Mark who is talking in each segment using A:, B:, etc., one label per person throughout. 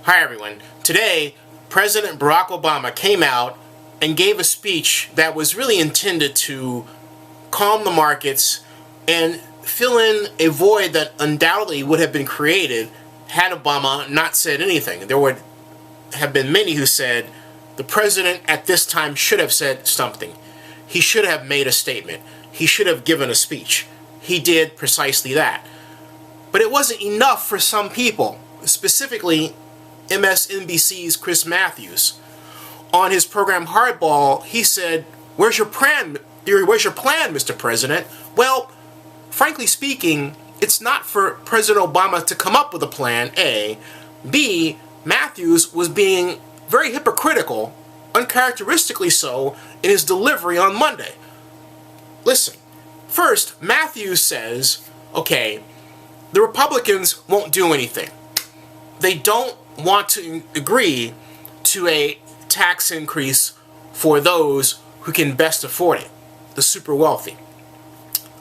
A: Hi everyone. Today, President Barack Obama came out and gave a speech that was really intended to calm the markets and fill in a void that undoubtedly would have been created had Obama not said anything. There would have been many who said the president at this time should have said something. He should have made a statement. He should have given a speech. He did precisely that. But it wasn't enough for some people, specifically MSNBC's Chris Matthews. On his program Hardball, he said, where's your plan, Mr. President? Well, frankly speaking, it's not for President Obama to come up with a plan, A. B, Matthews was being very hypocritical, uncharacteristically so, in his delivery on Monday. Listen, first, Matthews says, okay, the Republicans won't do anything. They don't want to agree to a tax increase for those who can best afford it, the super wealthy.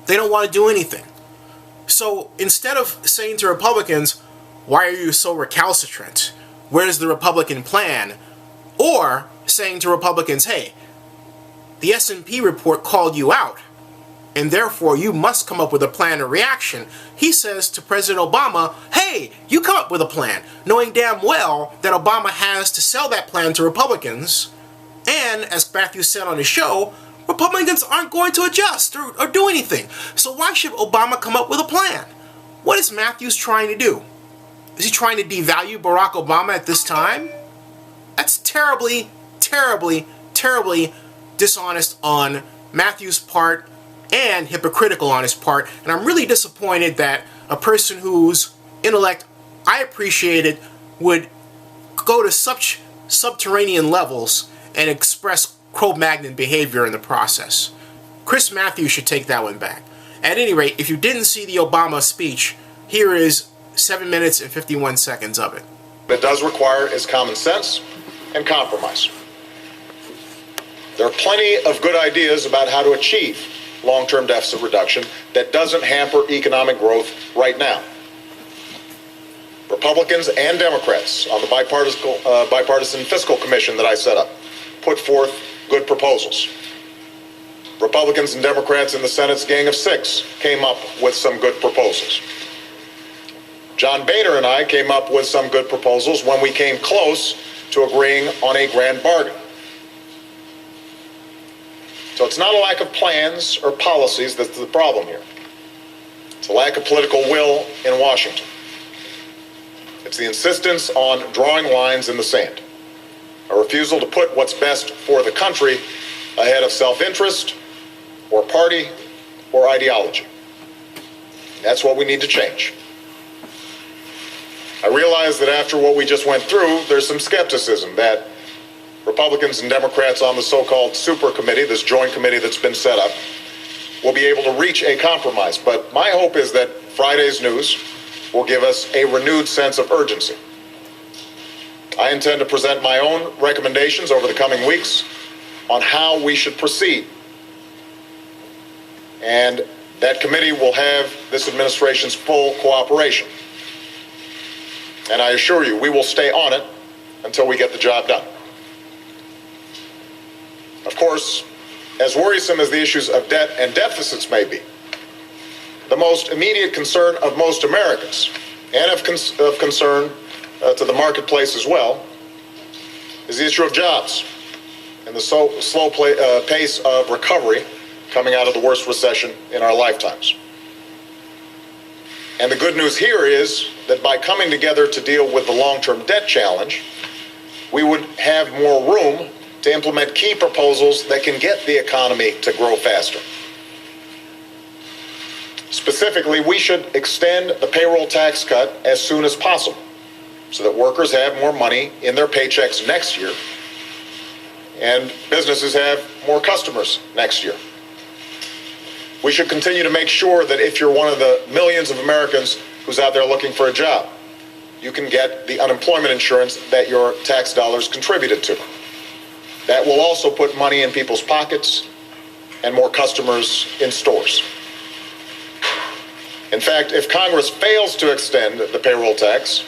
A: They don't want to do anything. So instead of saying to Republicans, why are you so recalcitrant? Where's the Republican plan? Or saying to Republicans, hey, the S&P report called you out, and therefore you must come up with a plan or reaction. He says to President Obama, hey, you come up with a plan, knowing damn well that Obama has to sell that plan to Republicans. And, as Matthews said on his show, Republicans aren't going to adjust or do anything. So why should Obama come up with a plan? What is Matthews trying to do? Is he trying to devalue Barack Obama at this time? That's terribly, terribly, terribly dishonest on Matthews' part and hypocritical on his part, and I'm really disappointed that a person whose intellect I appreciated would go to such subterranean levels and express Cro-Magnon behavior in the process. Chris Matthews should take that one back. At any rate, if you didn't see the Obama speech, here is 7 minutes and 51 seconds of it.
B: What it does require is common sense and compromise. There are plenty of good ideas about how to achieve long-term deficit reduction that doesn't hamper economic growth right now. Republicans and Democrats on the bipartisan fiscal commission that I set up put forth good proposals. Republicans and Democrats in the Senate's Gang of Six came up with some good proposals. John Boehner and I came up with some good proposals when we came close to agreeing on a grand bargain. So it's not a lack of plans or policies that's the problem here. It's a lack of political will in Washington. It's the insistence on drawing lines in the sand, a refusal to put what's best for the country ahead of self-interest or party or ideology. That's what we need to change. I realize that after what we just went through, there's some skepticism that Republicans and Democrats on the so-called super committee, this joint committee that's been set up, will be able to reach a compromise. But my hope is that Friday's news will give us a renewed sense of urgency. I intend to present my own recommendations over the coming weeks on how we should proceed. And that committee will have this administration's full cooperation. And I assure you, we will stay on it until we get the job done. Of course, as worrisome as the issues of debt and deficits may be, the most immediate concern of most Americans, and of concern to the marketplace as well, is the issue of jobs and the slow pace of recovery coming out of the worst recession in our lifetimes. And the good news here is that by coming together to deal with the long-term debt challenge, we would have more room to implement key proposals that can get the economy to grow faster. Specifically, we should extend the payroll tax cut as soon as possible so that workers have more money in their paychecks next year and businesses have more customers next year. We should continue to make sure that if you're one of the millions of Americans who's out there looking for a job, you can get the unemployment insurance that your tax dollars contributed to. That will also put money in people's pockets and more customers in stores. In fact, if Congress fails to extend the payroll tax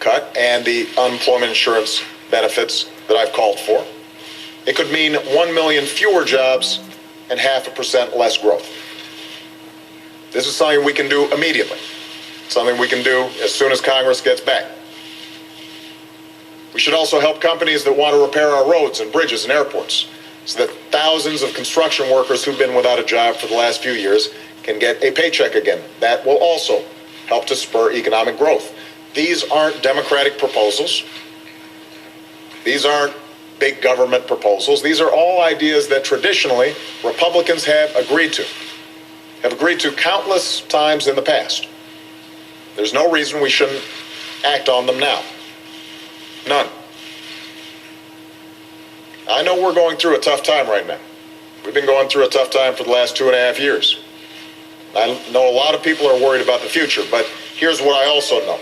B: cut and the unemployment insurance benefits that I've called for. It could mean 1 million fewer jobs and 0.5% less growth. This is something we can do immediately, something we can do as soon as Congress gets back. We should also help companies that want to repair our roads and bridges and airports so that thousands of construction workers who've been without a job for the last few years can get a paycheck again. That will also help to spur economic growth. These aren't Democratic proposals. These aren't big government proposals. These are all ideas that traditionally Republicans have agreed to countless times in the past. There's no reason we shouldn't act on them now. None. I know we're going through a tough time right now. We've been going through a tough time for the last 2.5 years. I know a lot of people are worried about the future, but here's what I also know.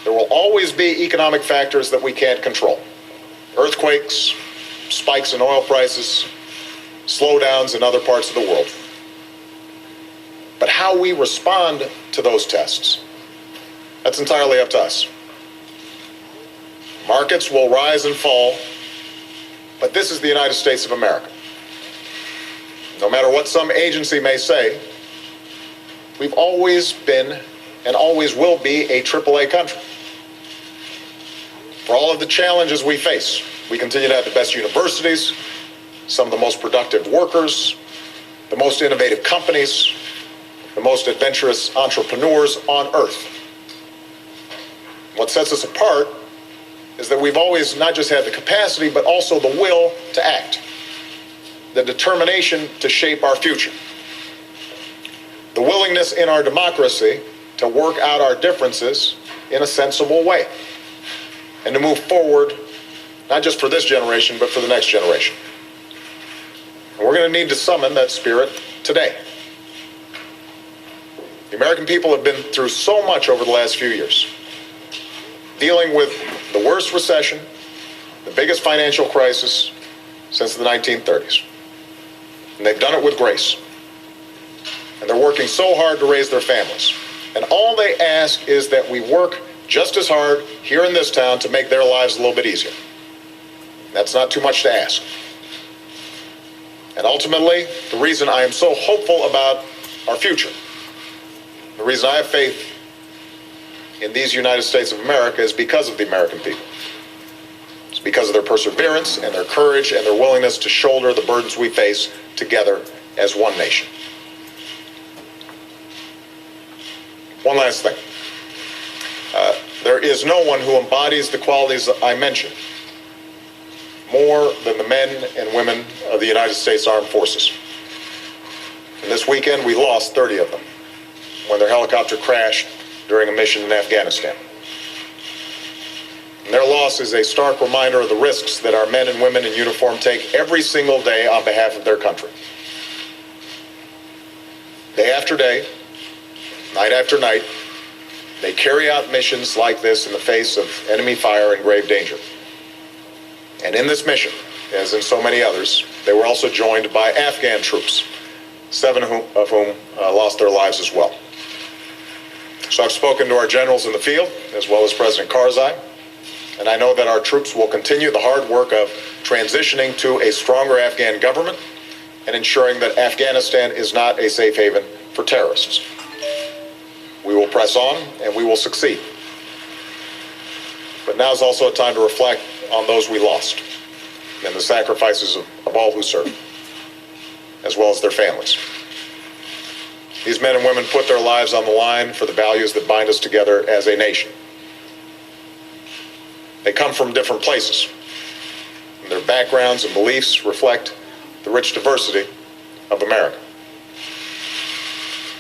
B: There will always be economic factors that we can't control. Earthquakes, spikes in oil prices, slowdowns in other parts of the world. But how we respond to those tests, that's entirely up to us. Markets will rise and fall, but this is the United States of America. No matter what some agency may say, we've always been and always will be a AAA country. For all of the challenges we face, we continue to have the best universities, some of the most productive workers, the most innovative companies, the most adventurous entrepreneurs on earth. What sets us apart is that we've always not just had the capacity, but also the will to act, the determination to shape our future, the willingness in our democracy to work out our differences in a sensible way, and to move forward, not just for this generation, but for the next generation. And we're going to need to summon that spirit today. The American people have been through so much over the last few years, dealing with the worst recession, the biggest financial crisis since the 1930s. And they've done it with grace. And they're working so hard to raise their families. And all they ask is that we work just as hard here in this town to make their lives a little bit easier. That's not too much to ask. And ultimately, the reason I am so hopeful about our future, the reason I have faith in these United States of America is because of the American people. It's because of their perseverance and their courage and their willingness to shoulder the burdens we face together as one nation. One last thing. There is no one who embodies the qualities that I mentioned more than the men and women of the United States Armed Forces. And this weekend, we lost 30 of them when their helicopter crashed during a mission in Afghanistan. And their loss is a stark reminder of the risks that our men and women in uniform take every single day on behalf of their country. Day after day, night after night, they carry out missions like this in the face of enemy fire and grave danger. And in this mission, as in so many others, they were also joined by Afghan troops, 7 of whom lost their lives as well. So I've spoken to our generals in the field, as well as President Karzai, and I know that our troops will continue the hard work of transitioning to a stronger Afghan government and ensuring that Afghanistan is not a safe haven for terrorists. We will press on, and we will succeed. But now is also a time to reflect on those we lost and the sacrifices of all who served, as well as their families. These men and women put their lives on the line for the values that bind us together as a nation. They come from different places, and their backgrounds and beliefs reflect the rich diversity of America.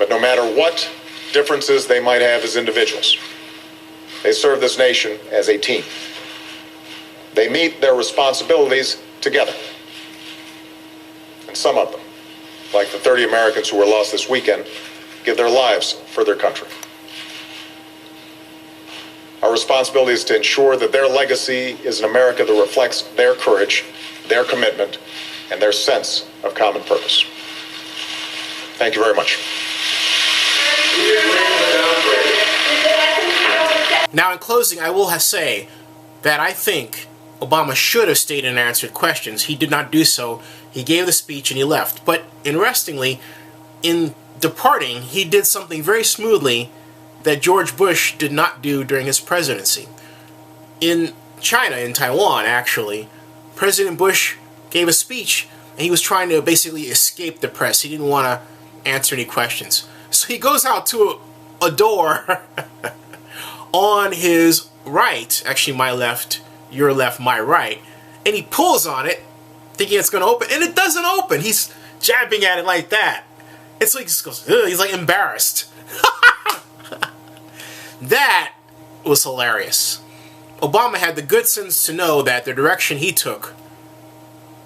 B: But no matter what differences they might have as individuals, they serve this nation as a team. They meet their responsibilities together. And some of them, like the 30 Americans who were lost this weekend, give their lives for their country. Our responsibility is to ensure that their legacy is an America that reflects their courage, their commitment, and their sense of common purpose. Thank you very much.
A: Now, in closing, I will say that I think Obama should have stayed and answered questions. He did not do so. He gave the speech and he left. But interestingly, in departing, he did something very smoothly that George Bush did not do during his presidency. In China, in Taiwan, actually, President Bush gave a speech and he was trying to basically escape the press. He didn't want to answer any questions. So he goes out to a door on his right, actually my left, your left, my right, and he pulls on it thinking it's going to open, and it doesn't open. He's jabbing at it like that. It's like, he just goes, ugh, he's like embarrassed. That was hilarious. Obama had the good sense to know that the direction he took,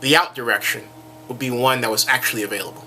A: the out direction, would be one that was actually available.